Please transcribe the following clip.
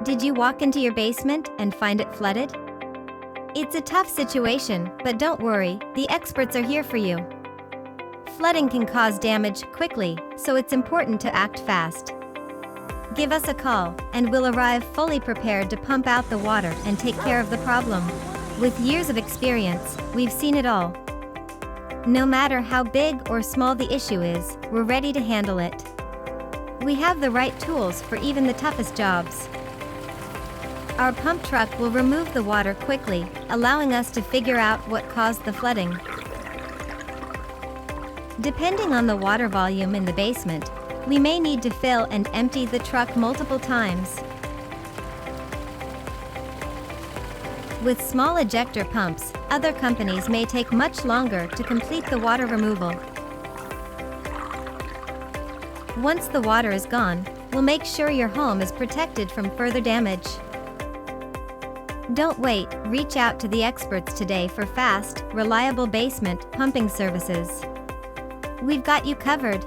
Did you walk into your basement and find it flooded? It's a tough situation, but don't worry, the experts are here for you. Flooding can cause damage quickly, so it's important to act fast. Give us a call, and we'll arrive fully prepared to pump out the water and take care of the problem. With years of experience, we've seen it all. No matter how big or small the issue is, we're ready to handle it. We have the right tools for even the toughest jobs. Our pump truck will remove the water quickly, allowing us to figure out what caused the flooding. Depending on the water volume in the basement, we may need to fill and empty the truck multiple times. With small ejector pumps, other companies may take much longer to complete the water removal. Once the water is gone, we'll make sure your home is protected from further damage. Don't wait, reach out to the experts today for fast, reliable basement pumping services. We've got you covered.